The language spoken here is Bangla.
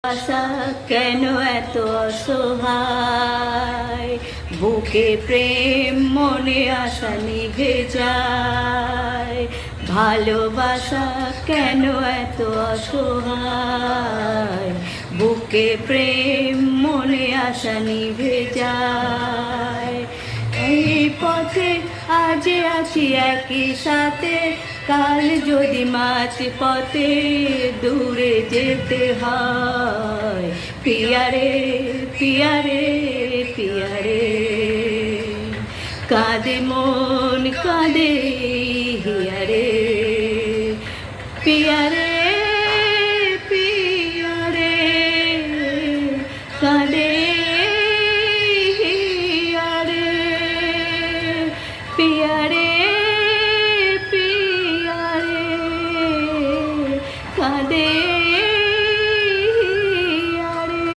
আশা কেন এত অসহায়, বুকে প্রেম মনে আশা নিভে যায়। ভালোবাসা কেন এত অসহায়, বুকে প্রেম মনে আশা নিভে যায়। এই পথে আজ আছি একই সাথে, কাল যদি মাঝ পথে দূরে যেতে হয়। পিয়ারে পিয়ারে পিয়ারে, কাঁদে মন কাঁদে হিয়ারে। পিয়ারে পিয়ারে, কাঁদে